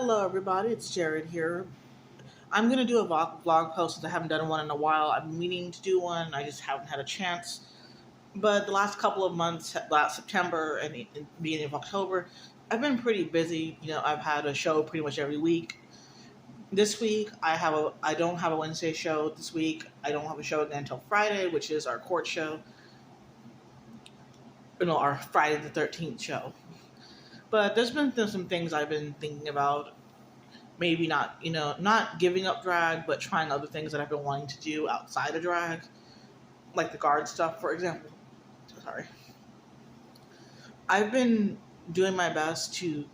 Hello, everybody. It's Jared here. I'm going to do a vlog post since I haven't done one in a while. I've been meaning to do one. I just haven't had a chance. But the last couple of months, last September and the beginning of October, I've been pretty busy. I've had a show pretty much every week. This week, I don't have a Wednesday show. This week, I don't have a show again until Friday, which is our court show. Our Friday the 13th show. But there's been some things I've been thinking about. Maybe not giving up drag, but trying other things that I've been wanting to do outside of drag, like the guard stuff, for example. Sorry. I've been doing my best to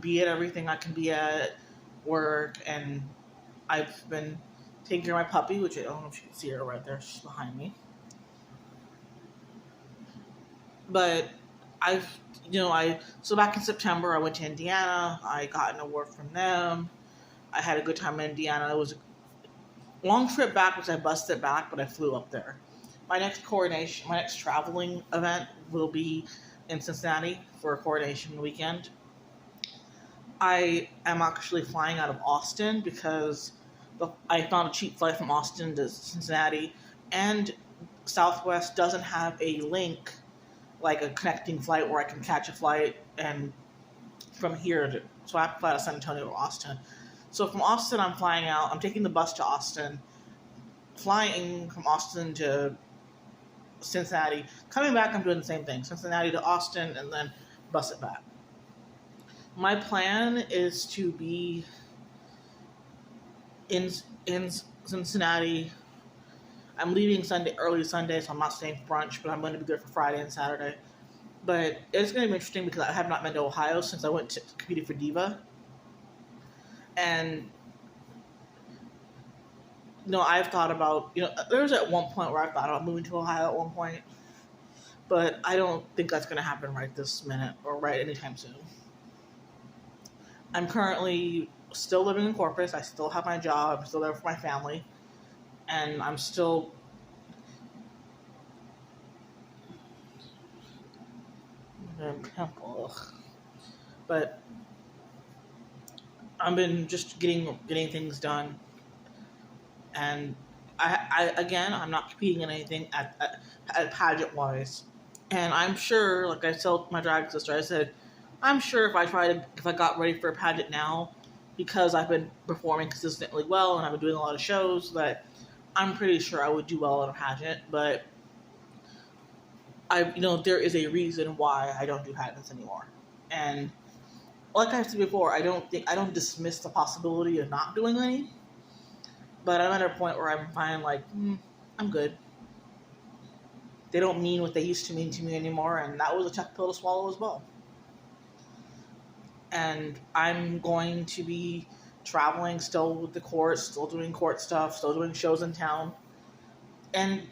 be at everything I can be at work, and I've been taking care of my puppy, which I don't know if you can see her right there. She's behind me. But so back in September, I went to Indiana. I got an award from them. I had a good time in Indiana. It was a long trip back, which I busted back, but I flew up there. My next traveling event will be in Cincinnati for a coronation weekend. I am actually flying out of Austin because I found a cheap flight from Austin to Cincinnati, and Southwest doesn't have a link, like a connecting flight where I can catch a flight and from here so I have to fly to San Antonio or Austin. So from Austin, I'm flying out. I'm taking the bus to Austin, flying from Austin to Cincinnati. Coming back, I'm doing the same thing. Cincinnati to Austin, and then bus it back. My plan is to be in Cincinnati. I'm leaving early Sunday, so I'm not staying for brunch, but I'm going to be there for Friday and Saturday. But it's going to be interesting because I have not been to Ohio since I went to compete for Diva. And, I've thought about, there was at one point where I thought about moving to Ohio at one point. But I don't think that's going to happen right this minute or right anytime soon. I'm currently still living in Corpus. I still have my job. I'm still there for my family. And I'm still but I've been just getting things done, and I'm not competing in anything at pageant wise, and I'm sure, like I told my drag sister, I said, I'm sure if I got ready for a pageant now, because I've been performing consistently well and I've been doing a lot of shows, that I'm pretty sure I would do well in a pageant, but there is a reason why I don't do pageants anymore. And like I've said before, I don't dismiss the possibility of not doing any, but I'm at a point where I'm fine, like, I'm good. They don't mean what they used to mean to me anymore, and that was a tough pill to swallow as well. And I'm going to be traveling still with the court, still doing court stuff, still doing shows in town. And,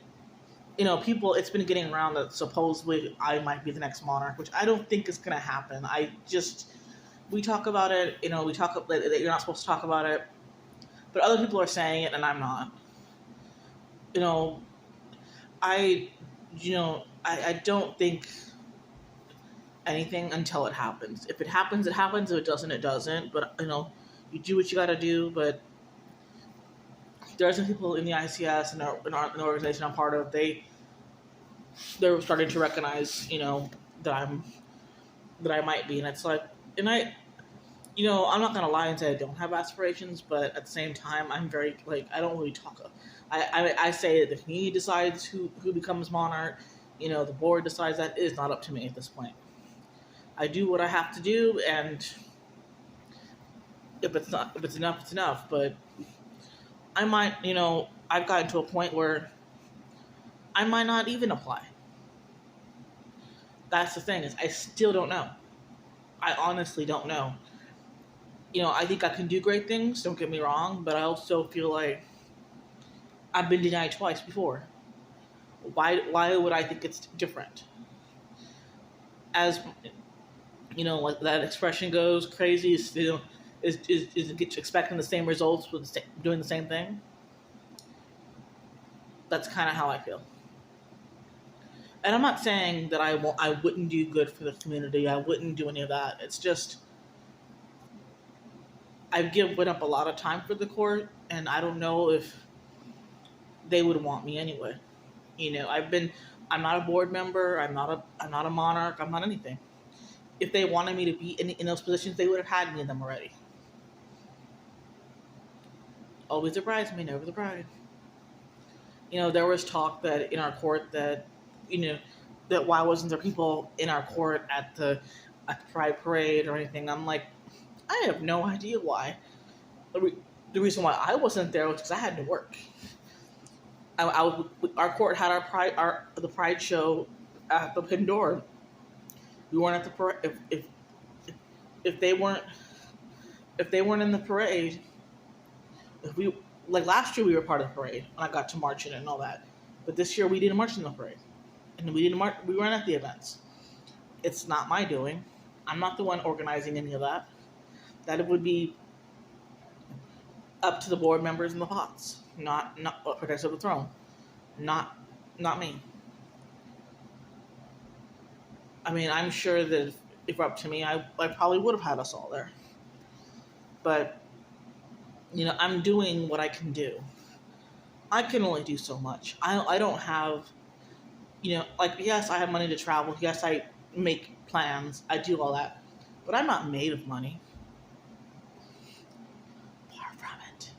it's been getting around that supposedly I might be the next monarch, which I don't think is going to happen. We talk about it, we talk about that you're not supposed to talk about it, but other people are saying it and I'm not. I don't think anything until it happens. If it happens, it happens. If it doesn't, it doesn't. But, you do what you got to do. But there are some people in the ICS and an organization I'm part of. They're starting to recognize, that I might be, and it's like, and I'm not gonna lie and say I don't have aspirations, but at the same time, I'm very I don't really talk. I say that the community decides who becomes monarch. The board decides that. It is not up to me at this point. I do what I have to do, and if it's enough, it's enough. But I might, I've gotten to a point where I might not even apply. That's the thing, is I still don't know. I honestly don't know. I think I can do great things, don't get me wrong, but I also feel like I've been denied twice before. Why would I think it's different? As like that expression goes, crazy is expecting the same results with doing the same thing. That's kind of how I feel. And I'm not saying that I wouldn't do good for the community. I wouldn't do any of that. It's just I've given up a lot of time for the court, and I don't know if they would want me anyway. I'm not a board member. I'm not a monarch. I'm not anything. If they wanted me to be in those positions, they would have had me in them already. Always the bridesmaid, never the bride. There was talk that in our court that, you know, that why wasn't there people in our court at the Pride Parade or anything? I'm like, I have no idea why. The reason why I wasn't there was because I had to work. Our court had the Pride show at the Pandora. We weren't at the parade. If they weren't if they weren't in the parade, if we like last year we were part of the parade and I got to march in it and all that, but this year we didn't march in the parade and we didn't march. We weren't at the events. It's not my doing. I'm not the one organizing any of that. That would be up to the board members and the POTS, not protectors of the throne, not not me. I mean, I'm sure that if up to me, I probably would have had us all there. But I'm doing what I can do. I can only do so much. I don't have like yes, I have money to travel. Yes, I make plans. I do all that, but I'm not made of money. Far from it.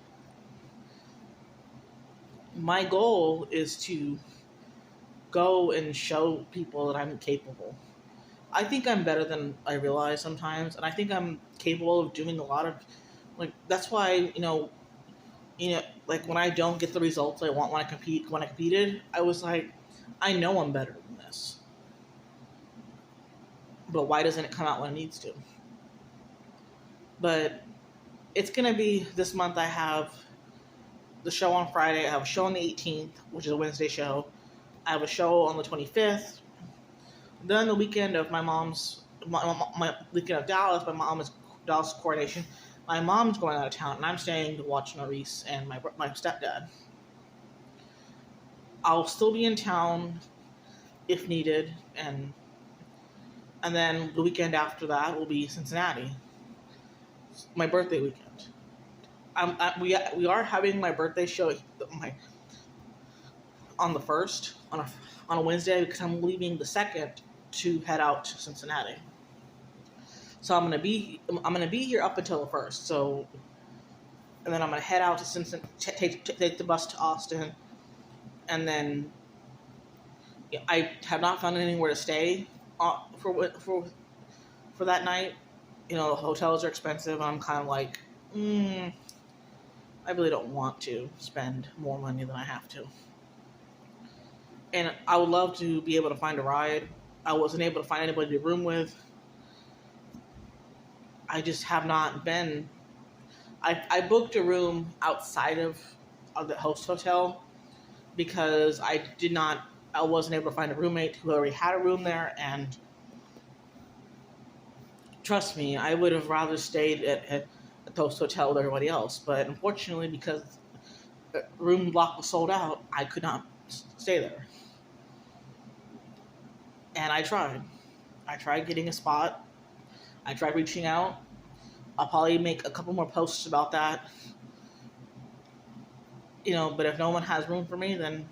My goal is to go and show people that I'm capable. I think I'm better than I realize sometimes, and I think I'm capable of doing a lot of like. That's why like when I don't get the results I want when I competed, I was like, I know I'm better than this, but why doesn't it come out when it needs to? But it's gonna be this month. I have the show on Friday. I have a show on the 18th, which is a Wednesday show. I have a show on the 25th. Then the weekend of my weekend of Dallas, my mom is Dallas coronation. My mom's going out of town, and I'm staying to watch Maurice and my stepdad. I'll still be in town if needed, and then the weekend after that will be Cincinnati, my birthday weekend. We are having my birthday show my on the first on a Wednesday because I'm leaving the second to head out to Cincinnati. So I'm gonna be here up until the first. So and then I'm gonna head out to Cincinnati, take the bus to Austin, and then I have not found anywhere to stay for that night. The hotels are expensive. And I'm kind of like, I really don't want to spend more money than I have to. And I would love to be able to find a ride. I wasn't able to find anybody to room with. I just have not been. I booked a room outside of the host hotel because I wasn't able to find a roommate who already had a room there. And trust me, I would have rather stayed at the host hotel with everybody else. But unfortunately, because the room block was sold out, I could not stay there. And I tried. I tried getting a spot. I tried reaching out. I'll probably make a couple more posts about that. But if no one has room for me, then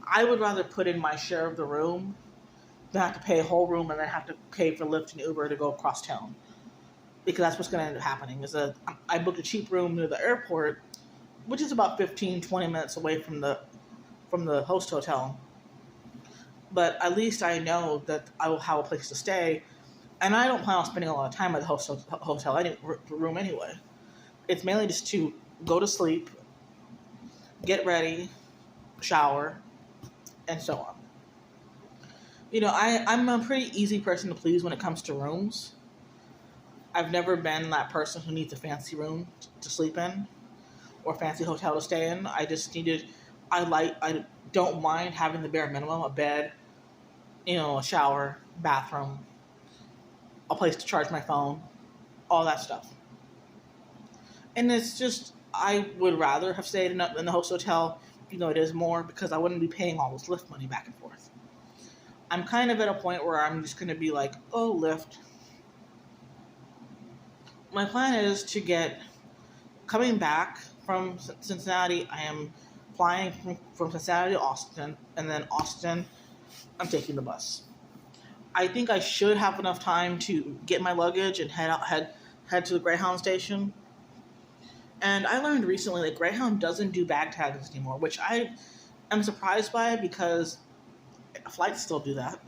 I would rather put in my share of the room than have to pay a whole room and then have to pay for Lyft and Uber to go across town. Because that's what's going to end up happening. I booked a cheap room near the airport, which is about 15-20 minutes away from the host hotel. But at least I know that I will have a place to stay. And I don't plan on spending a lot of time at the hotel room anyway. It's mainly just to go to sleep, get ready, shower, and so on. I'm a pretty easy person to please when it comes to rooms. I've never been that person who needs a fancy room to sleep in or a fancy hotel to stay in. I don't mind having the bare minimum, a bed, a shower, bathroom, a place to charge my phone, all that stuff. And it's just, I would rather have stayed in the host hotel, it is more, because I wouldn't be paying all this Lyft money back and forth. I'm kind of at a point where I'm just going to be like, oh, Lyft, my plan is to get coming back from Cincinnati. I am flying from Cincinnati to Austin, and then Austin, I'm taking the bus. I think I should have enough time to get my luggage and head to the Greyhound station. And I learned recently that Greyhound doesn't do bag tags anymore, which I am surprised by because flights still do that.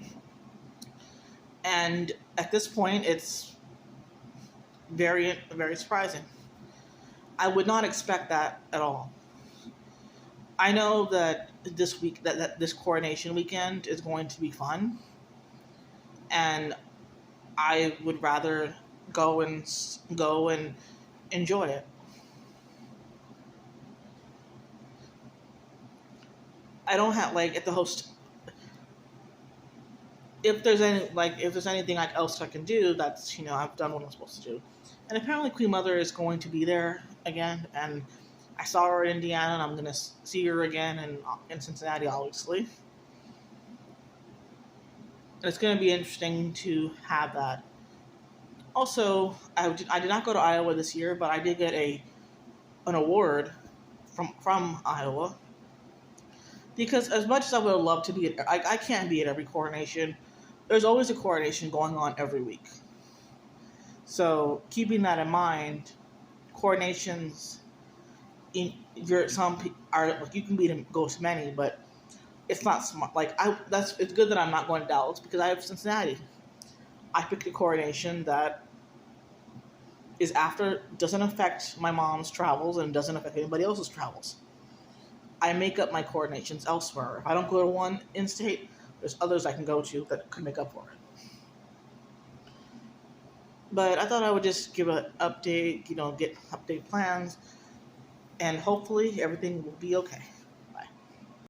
And at this point, it's very surprising. I would not expect that at all. I know that this coronation weekend is going to be fun, and I would rather go and enjoy it. I don't have like at the host. If there's anything like else I can do, that's I've done what I'm supposed to do. And apparently Queen Mother is going to be there again, and I saw her in Indiana, and I'm gonna see her again in Cincinnati, obviously. And it's gonna be interesting to have that. Also, I did not go to Iowa this year, but I did get an award from Iowa because as much as I would love to be I can't be at every coronation. There's always a coronation going on every week. So keeping that in mind, coronations in your some are like you can be to go to many, but it's not smart. It's good that I'm not going to Dallas because I have Cincinnati. I picked a coronation that is after doesn't affect my mom's travels and doesn't affect anybody else's travels. I make up my coordinations elsewhere. If I don't go to one in state, there's others I can go to that could make up for it. But I thought I would just give an update, get update plans, and hopefully everything will be okay.